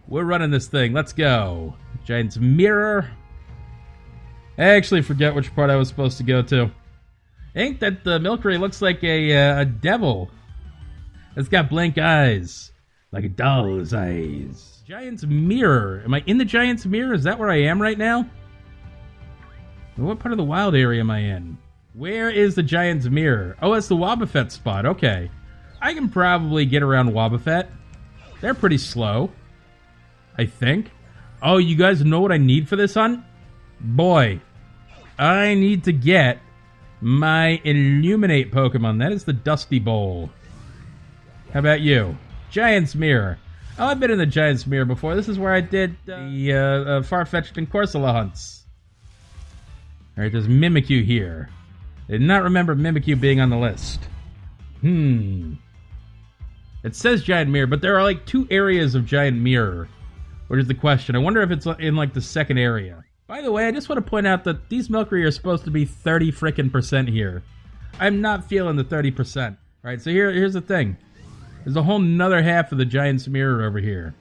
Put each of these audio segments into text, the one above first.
We're running this thing. Let's go. Giant's Mirror. I actually forget which part I was supposed to go to. I think that the Milcery looks like a devil. It's got blank eyes. Like a doll's eyes. Giant's Mirror. Am I in the Giant's Mirror? Is that where I am right now? What part of the wild area am I in? Where is the Giant's Mirror? Oh, it's the Wobbuffet spot. Okay. I can probably get around Wobbuffet. They're pretty slow. I think. Oh, you guys know what I need for this hunt? Boy. I need to get my Illuminate Pokemon. That is the Dusty Bowl. How about you? Giant's Mirror. Oh, I've been in the Giant's Mirror before. This is where I did the Farfetch'd and Corsola hunts. Alright, there's Mimikyu here. I did not remember Mimikyu being on the list. It says Giant Mirror, but there are like 2 areas of Giant Mirror. Which is the question. I wonder if it's in like the second area. By the way, I just want to point out that these Milcery are supposed to be 30 frickin% here. I'm not feeling the 30%. Alright, so here's the thing. There's a whole nother half of the Giant's Mirror over here.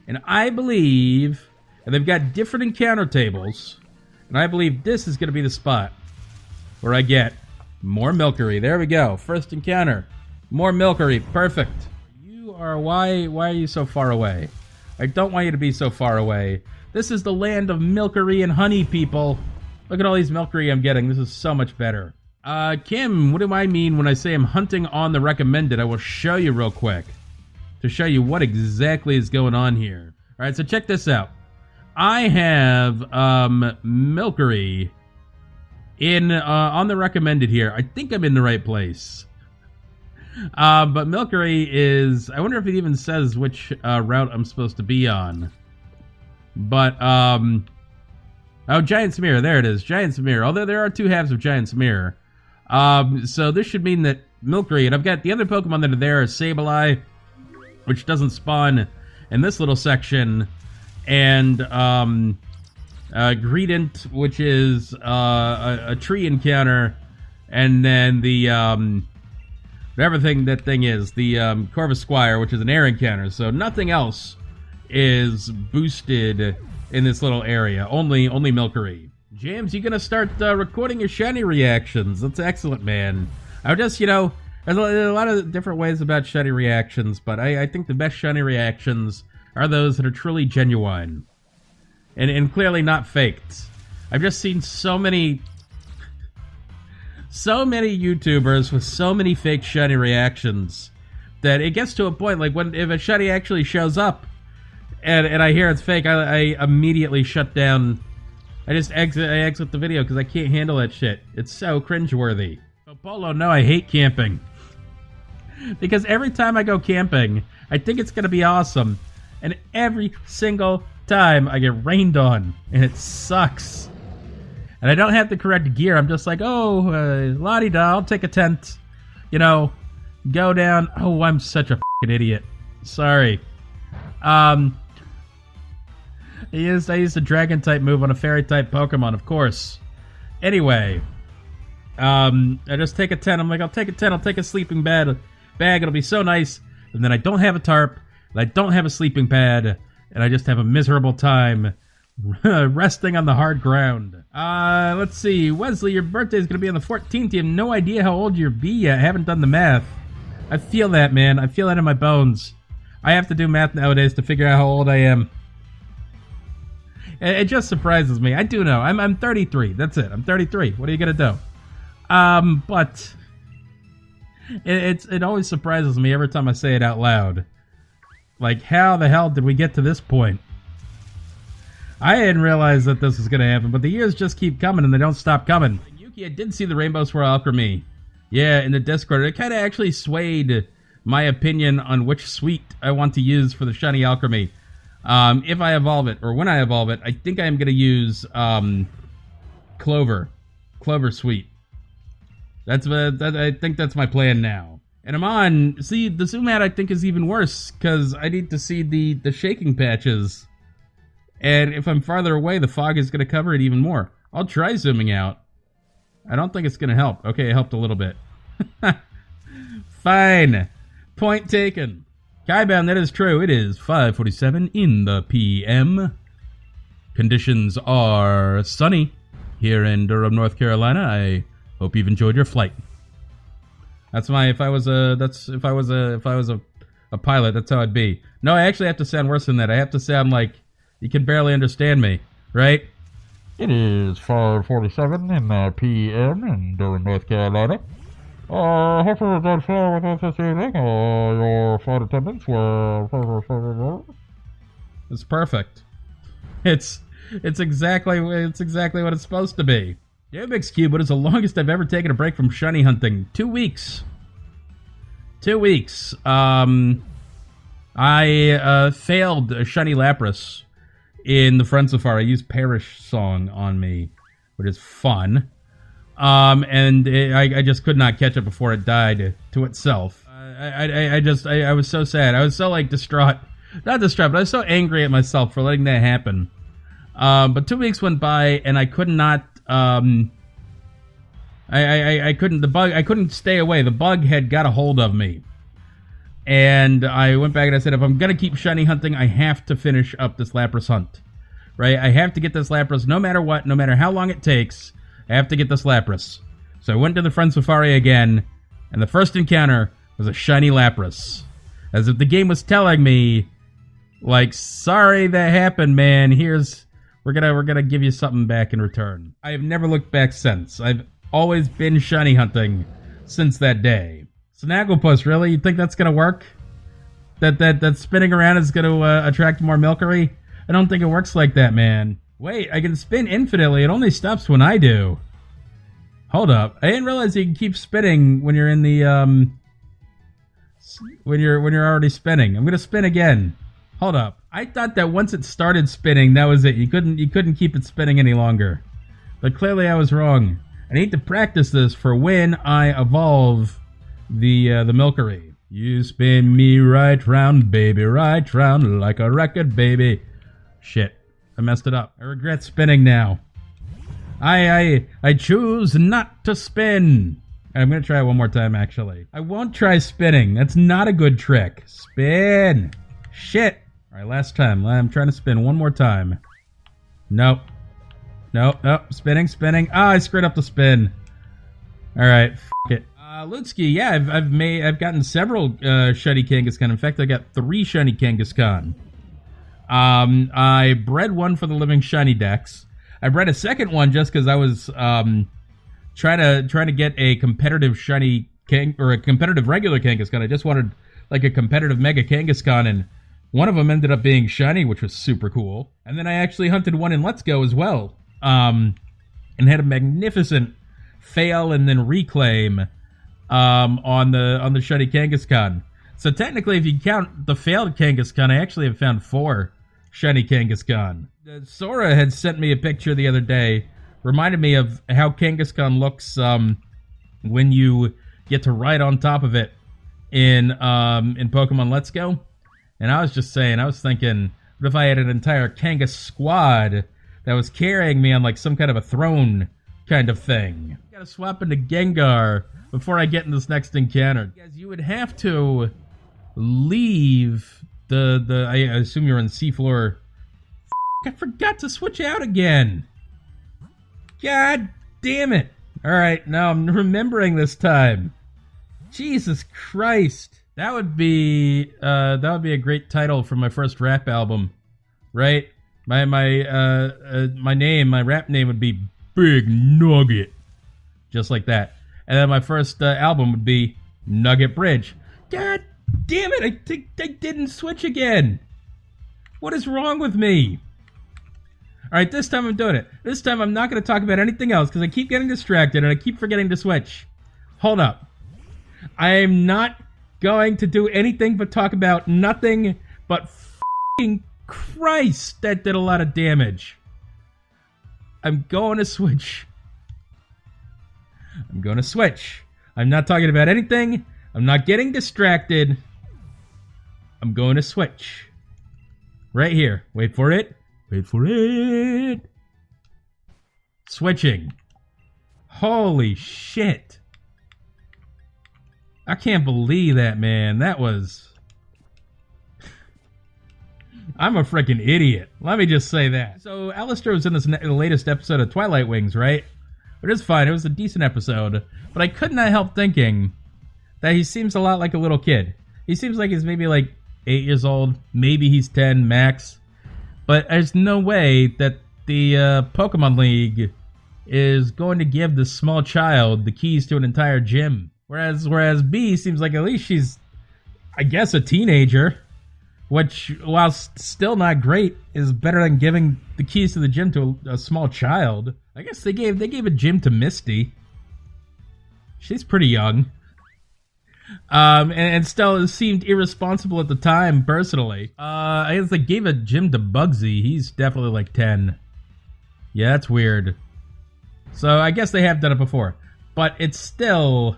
And I believe, and they've got different encounter tables, and I believe this is going to be the spot where I get more Milcery. There we go. First encounter. More Milcery. Perfect. You are, why are you so far away? I don't want you to be so far away. This is the land of Milcery and honey, people. Look at all these Milcery I'm getting. This is so much better. Kim, what do I mean when I say I'm hunting on the recommended? I will show you real quick to show you what exactly is going on here. Alright, so check this out. I have, Milcery in, on the recommended here. I think I'm in the right place. But Milcery is, I wonder if it even says which, route I'm supposed to be on. But, oh, Giant's Mirror, there it is, Giant's Mirror. Although there are 2 halves of Giant's Mirror. So this should mean that Milcery, and I've got the other Pokemon that are there, Sableye, which doesn't spawn in this little section, and, Greedent, which is, a tree encounter, and then the, whatever that thing is, the, Corvusquire, which is an air encounter, so nothing else is boosted in this little area, only Milcery. James, you gonna start recording your shiny reactions? That's excellent, man. I just, you know, there's a lot of different ways about shiny reactions, but I think the best shiny reactions are those that are truly genuine. And clearly not faked. I've just seen so many YouTubers with so many fake shiny reactions that it gets to a point, like, if a shiny actually shows up, and I hear it's fake, I immediately shut down. I exit the video because I can't handle that shit. It's so cringeworthy. So Polo, no, I hate camping. Because every time I go camping, I think it's going to be awesome. And every single time I get rained on. And it sucks. And I don't have the correct gear. I'm just like, oh, la-di-da, I'll take a tent. You know, go down. Oh, I'm such a fucking idiot. Sorry. I used a dragon-type move on a fairy-type Pokemon, of course. Anyway, I just take a tent. I'm like, I'll take a tent. I'll take a sleeping bag. It'll be so nice. And then I don't have a tarp. And I don't have a sleeping pad. And I just have a miserable time resting on the hard ground. Let's see. Wesley, your birthday is going to be on the 14th. You have no idea how old you'll be yet. I haven't done the math. I feel that, man. I feel that in my bones. I have to do math nowadays to figure out how old I am. It just surprises me. I do know. I'm 33. That's it. I'm 33. What are you gonna do? But it always surprises me every time I say it out loud. Like, how the hell did we get to this point? I didn't realize that this was gonna happen, but the years just keep coming and they don't stop coming. Yuki, I did see the Rainbow Swirl Alcremie. Yeah, in the Discord. It kind of actually swayed my opinion on which suite I want to use for the Shiny Alcremie. If I evolve it, or when I evolve it, I think I am going to use, Clover Suite. I think that's my plan now. And I'm on, see, the zoom out I think is even worse, because I need to see the shaking patches. And if I'm farther away, the fog is going to cover it even more. I'll try zooming out. I don't think it's going to help. Okay, it helped a little bit. Fine. Point taken. Kaiban, that is true. It is 5:47 in the PM. Conditions are sunny here in Durham, North Carolina. I hope you've enjoyed your flight. That's my, if I was a pilot, that's how I'd be. No, I actually have to sound worse than that. I have to sound like you can barely understand me, right? It is 5:47 in the PM in Durham, North Carolina. Hopefully you did fly with us this evening. Your flight attendants were... It's perfect. It's exactly what it's supposed to be. Big Cube, what is the longest I've ever taken a break from shiny hunting? 2 weeks. 2 weeks. I failed a shiny Lapras in the Friend Safari. I used Perish Song on me, which is fun. And I just could not catch it before it died to itself. I was so sad. I was so, like, distraught. Not distraught, but I was so angry at myself for letting that happen. But 2 weeks went by, and I could not, I couldn't stay away. The bug had got a hold of me. And I went back and I said, if I'm gonna keep shiny hunting, I have to finish up this Lapras hunt. Right? I have to get this Lapras no matter what, no matter how long it takes. I have to get this Lapras. So I went to the Friend Safari again, and the first encounter was a shiny Lapras. As if the game was telling me, like, sorry that happened, man. We're gonna give you something back in return. I have never looked back since. I've always been shiny hunting since that day. Snagglepuss, really? You think that's gonna work? That spinning around is gonna attract more Milcery? I don't think it works like that, man. Wait, I can spin infinitely. It only stops when I do. Hold up. I didn't realize you can keep spinning when you're in the when you're already spinning. I'm gonna spin again. Hold up. I thought that once it started spinning, that was it. You couldn't keep it spinning any longer. But clearly I was wrong. I need to practice this for when I evolve the Milcery. You spin me right round, baby, right round like a record, baby. Shit. I messed it up. I regret spinning now. I choose not to spin. I'm gonna try it one more time, actually. I won't try spinning. That's not a good trick. Spin. Shit. Alright, last time. I'm trying to spin one more time. Nope. Nope. Spinning. Ah, I screwed up the spin. Alright, f*** it. Lutsky, yeah, I've gotten several shiny Kangaskhan. In fact, I got 3 shiny Kangaskhan. I bred one for the Living Shiny Dex. I bred a second one just because I was trying to get a competitive shiny or a competitive regular Kangaskhan. I just wanted like a competitive Mega Kangaskhan, and one of them ended up being shiny, which was super cool. And then I actually hunted one in Let's Go as well, and had a magnificent fail and then reclaim on the shiny Kangaskhan. So technically, if you count the failed Kangaskhan, I actually have found 4 shiny Kangaskhan. Sora had sent me a picture the other day, reminded me of how Kangaskhan looks when you get to ride on top of it in Pokemon Let's Go. And I was just saying, I was thinking, what if I had an entire Kangas squad that was carrying me on like some kind of a throne kind of thing? I gotta swap into Gengar before I get in this next encounter. Guys, you would have to leave I assume you're on seafloor. I forgot to switch out again. God damn it. Alright, now I'm remembering this time. Jesus Christ. That would be a great title for my first rap album. Right? My rap name would be Big Nugget. Just like that. And then my first album would be Nugget Bridge. God damn it, I didn't switch again. What is wrong with me? Alright, this time I'm doing it. This time I'm not going to talk about anything else because I keep getting distracted and I keep forgetting to switch. Hold up. I am not going to do anything but talk about nothing but f***ing Christ, that did a lot of damage. I'm going to switch. I'm going to switch. I'm not talking about anything. I'm not getting distracted. I'm going to switch. Right here. Wait for it. Wait for it. Switching. Holy shit. I can't believe that, man. That was I'm a freaking idiot. Let me just say that. So Alistair was in this the latest episode of Twilight Wings, right? But it's fine. It was a decent episode. But I could not help thinking that he seems a lot like a little kid. He seems like he's maybe like 8 years old. Maybe he's 10 max. But there's no way that the Pokemon League is going to give this small child the keys to an entire gym. Whereas B seems like at least she's, I guess, a teenager. Which, while still not great, is better than giving the keys to the gym to a small child. I guess they gave a gym to Misty. She's pretty young. And still seemed irresponsible at the time, personally. I guess they gave a gym to Bugsy. He's definitely like 10. Yeah, that's weird. So I guess they have done it before. But it still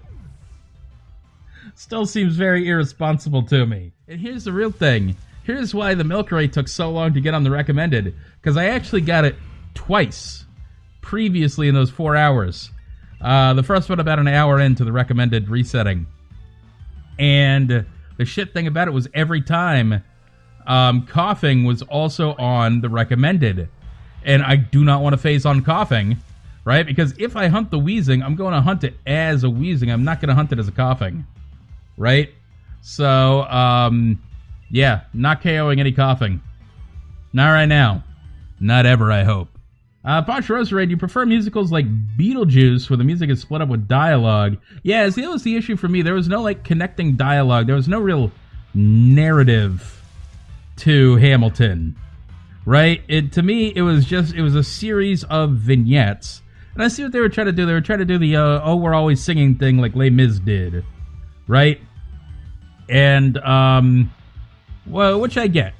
seems very irresponsible to me. And here's the real thing. Here's why the Milcery took so long to get on the recommended. Because I actually got it twice previously in those 4 hours. The first one about an hour into the recommended resetting. And the shit thing about it was every time coughing was also on the recommended. And I do not want to phase on coughing, right? Because if I hunt the wheezing, I'm going to hunt it as a wheezing. I'm not going to hunt it as a coughing, right? So, yeah, not KOing any coughing. Not right now. Not ever, I hope. Posh Roserade, you prefer musicals like Beetlejuice, where the music is split up with dialogue? Yeah, see, that was the issue for me. There was no, like, connecting dialogue. There was no real narrative to Hamilton, right? To me, it was a series of vignettes. And I see what they were trying to do. They were trying to do the, oh, we're always singing thing like Les Mis did, right? And, well, which I get.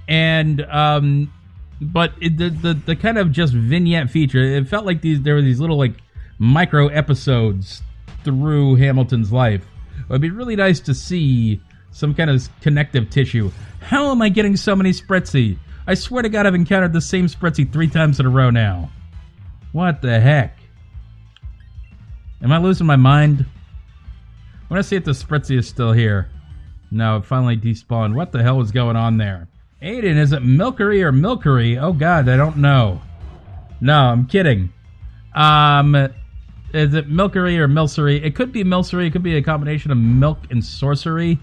And, but the kind of just vignette feature, it felt like there were these little, like, micro episodes through Hamilton's life. It would be really nice to see some kind of connective tissue. How am I getting so many Spritzy? I swear to God, I've encountered the same Spritzy 3 times in a row now. What the heck? Am I losing my mind? I want to see if the Spritzy is still here. No, it finally despawned. What the hell was going on there? Aiden, is it Milcery or Milcery? Oh God, I don't know. No, I'm kidding. Is it Milcery or Milcery? It could be Milcery. It could be a combination of milk and sorcery.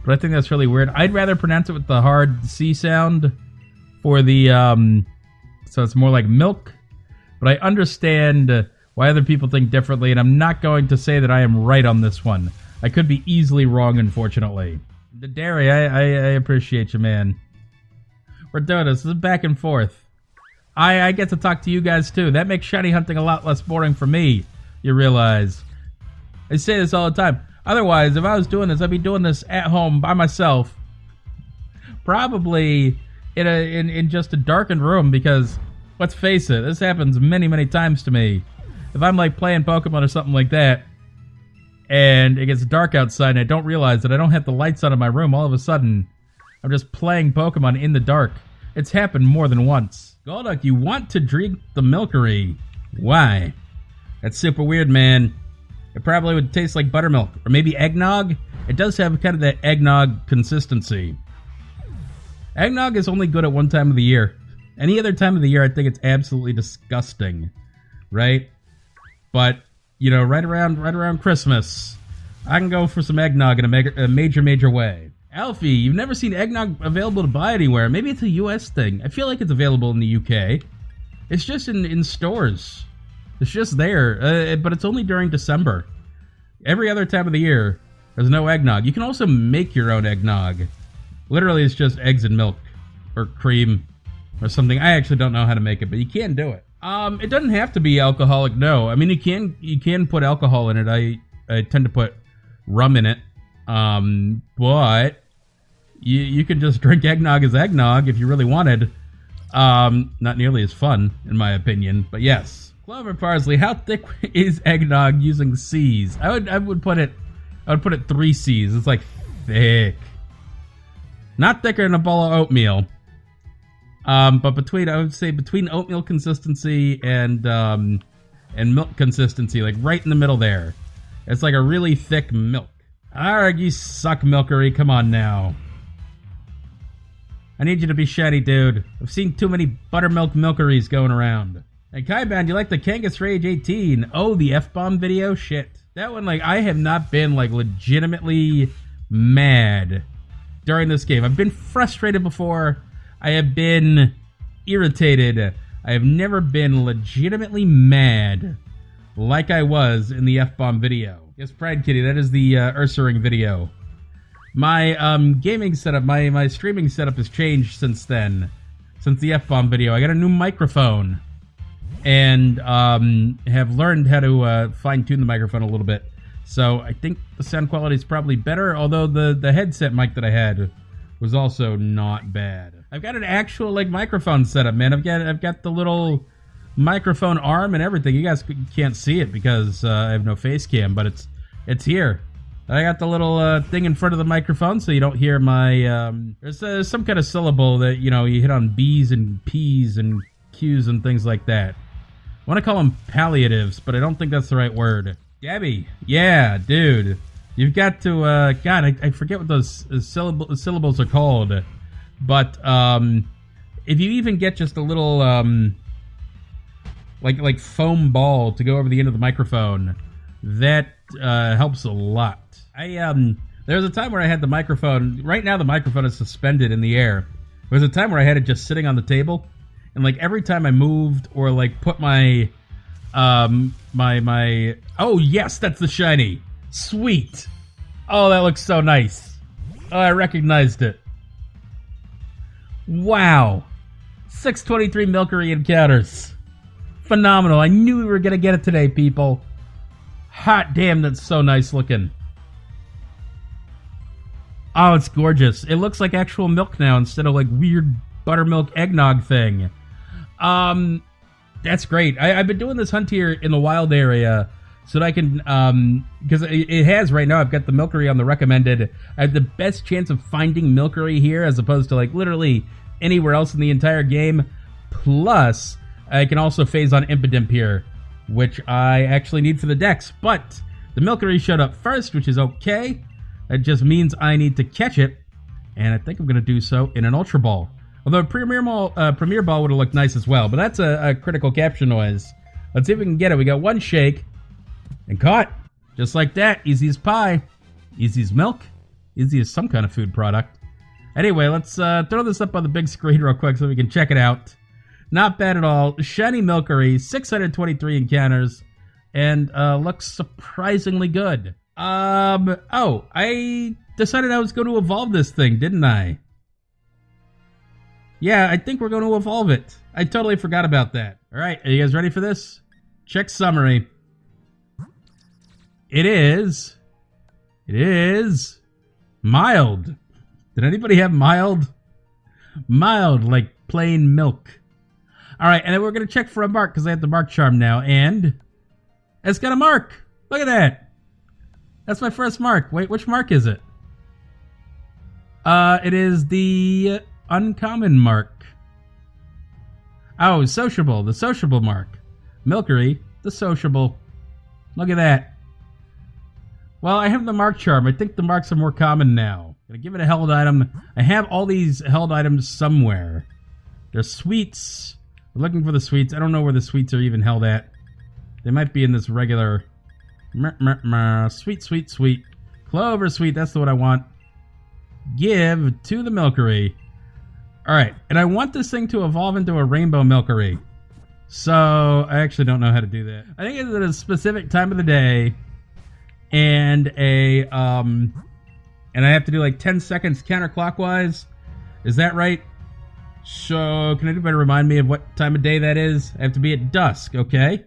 But I think that's really weird. I'd rather pronounce it with the hard C sound for the, so it's more like milk. But I understand why other people think differently, and I'm not going to say that I am right on this one. I could be easily wrong, unfortunately. The Dairy, I appreciate you, man. We're doing this. This is back and forth. I get to talk to you guys, too. That makes shiny hunting a lot less boring for me, you realize. I say this all the time. Otherwise, if I was doing this, I'd be doing this at home by myself. Probably in just a darkened room, because, let's face it, this happens many, many times to me. If I'm, like, playing Pokemon or something like that, and it gets dark outside and I don't realize that I don't have the lights on in my room, all of a sudden, I'm just playing Pokemon in the dark. It's happened more than once. Golduck, you want to drink the Milcery. Why? That's super weird, man. It probably would taste like buttermilk. Or maybe eggnog? It does have kind of that eggnog consistency. Eggnog is only good at one time of the year. Any other time of the year, I think it's absolutely disgusting. Right? But, you know, right around Christmas, I can go for some eggnog in a major way. Alfie, you've never seen eggnog available to buy anywhere. Maybe it's a US thing. I feel like it's available in the UK. It's just in stores. It's just there, but it's only during December. Every other time of the year, there's no eggnog. You can also make your own eggnog. Literally, it's just eggs and milk, or cream, or something. I actually don't know how to make it, but you can do it. It doesn't have to be alcoholic, no. I mean, you can put alcohol in it. I tend to put rum in it. But you can just drink eggnog as eggnog if you really wanted. Not nearly as fun, in my opinion, but yes. Clover Parsley, how thick is eggnog using C's? I would put it 3 C's. It's like thick. Not thicker than a bowl of oatmeal. But I would say between oatmeal consistency and milk consistency, like right in the middle there. It's like a really thick milk. Alright, you suck, Milcery. Come on now. I need you to be shiny, dude. I've seen too many buttermilk milkeries going around. Hey, Kaiban, you like the Kangas Rage 18? Oh, the F-bomb video? Shit. That one, like, I have not been, like, legitimately mad during this game. I've been frustrated before. I have been irritated. I have never been legitimately mad like I was in the F-bomb video. Yes, Pride Kitty, that is the Ursaring video. My gaming setup, my streaming setup has changed since then. Since the F-bomb video. I got a new microphone. And have learned how to fine-tune the microphone a little bit. So I think the sound quality is probably better, although the headset mic that I had was also not bad. I've got an actual like microphone setup, man. I've got the little microphone arm and everything. You guys can't see it because I have no face cam, but it's here. I got the little thing in front of the microphone so you don't hear my there's some kind of syllable that you hit on B's and P's and Q's and things like that. I want to call them palliatives, but I don't think that's the right word. Gabby, yeah, dude. You've got to, God, I forget what those syllables are called. But, if you even get just a little, like foam ball to go over the end of the microphone, that, helps a lot. There was a time where I had the microphone, right now the microphone is suspended in the air. There was a time where I had it just sitting on the table. And, like, every time I moved or, like, put my, oh, yes, that's the shiny. Sweet. Oh, that looks so nice. Oh, I recognized it. Wow. 623 Milcery encounters. Phenomenal. I knew we were going to get it today, people. Hot damn, that's so nice looking. Oh, it's gorgeous. It looks like actual milk now instead of, like, weird buttermilk eggnog thing. That's great. I've been doing this hunt here in the wild area so that I can, because it has right now, I've got the Milcery on the recommended. I have the best chance of finding Milcery here as opposed to, like, literally anywhere else in the entire game. Plus, I can also phase on Impidimp here, which I actually need for the dex. But the Milcery showed up first, which is okay. That just means I need to catch it, and I think I'm going to do so in an Ultra Ball. Although Premier Ball would have looked nice as well. But that's a critical capture noise. Let's see if we can get it. We got one shake. And caught. Just like that. Easy as pie. Easy as milk. Easy as some kind of food product. Anyway, let's throw this up on the big screen real quick so we can check it out. Not bad at all. Shiny Milcery. 623 encounters. And looks surprisingly good. Oh, I decided I was going to evolve this thing, didn't I? Yeah, I think we're going to evolve it. I totally forgot about that. Alright, are you guys ready for this? Check summary. It is mild. Did anybody have mild? Mild, like plain milk. Alright, and then we're going to check for a mark because I have the mark charm now, and it's got a mark. Look at that. That's my first mark. Wait, which mark is it? It is the uncommon mark. Oh, sociable. The sociable mark. Milcery, the sociable. Look at that. Well, I have the mark charm. I think the marks are more common now. Gonna give it a held item. I have all these held items somewhere. There's sweets. We're looking for the sweets. I don't know where the sweets are even held at. They might be in this regular... Sweet, sweet, sweet. Clover sweet, that's the one I want. Give to the Milcery. Alright, and I want this thing to evolve into a rainbow Milcery. So, I actually don't know how to do that. I think it's at a specific time of the day. And and I have to do like 10 seconds counterclockwise. Is that right? So, can anybody remind me of what time of day that is? I have to be at dusk, okay?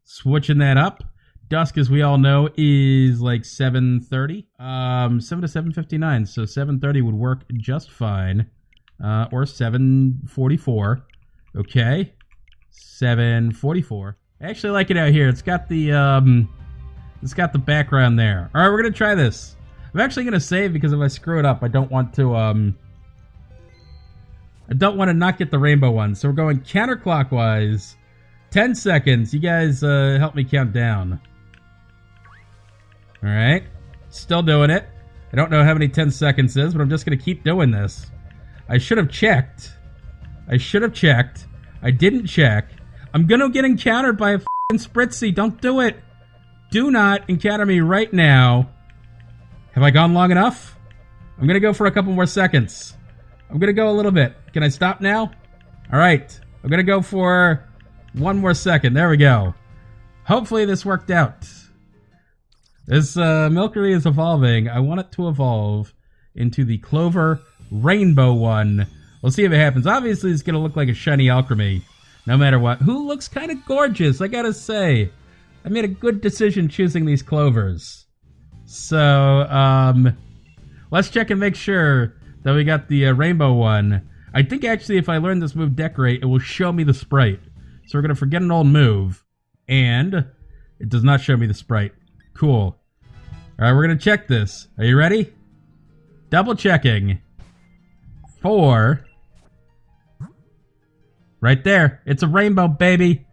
Switching that up. Dusk, as we all know, is like 7:30. 7 to 7:59, so 7:30 would work just fine. Or 7:44. Okay. 7:44. I actually like it out here. It's got the background there. All right, we're gonna try this. I'm actually gonna save because if I screw it up, I don't want to not get the rainbow one. So we're going counterclockwise. 10 seconds. You guys help me count down. All right. Still doing it. I don't know how many 10 seconds is, but I'm just gonna keep doing this. I should have checked. I should have checked. I didn't check. I'm gonna get encountered by a f***ing Spritzy. Don't do it. Do not encounter me right now. Have I gone long enough? I'm gonna go for a couple more seconds. I'm gonna go a little bit. Can I stop now? Alright. I'm gonna go for one more second. There we go. Hopefully this worked out. This Milcery is evolving. I want it to evolve into the Clover Rainbow one. We'll see if it happens. Obviously, it's going to look like a shiny Alcremie, no matter what. Who looks kind of gorgeous, I gotta say. I made a good decision choosing these Clovers. So, let's check and make sure that we got the Rainbow one. I think, actually, if I learn this move Decorate, it will show me the sprite. So we're going to forget an old move. And it does not show me the sprite. Cool. Alright, we're going to check this. Are you ready? Double checking. 4. Right there. It's a rainbow, baby.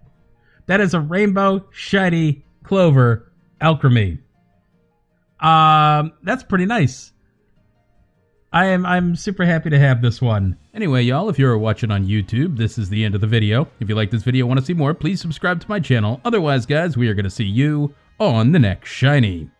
That is a rainbow shiny Clover Alcremie. That's pretty nice. I'm super happy to have this one. Anyway, y'all, if you're watching on YouTube, this is the end of the video. If you like this video and want to see more, please subscribe to my channel. Otherwise, guys, we are going to see you on the next Shiny.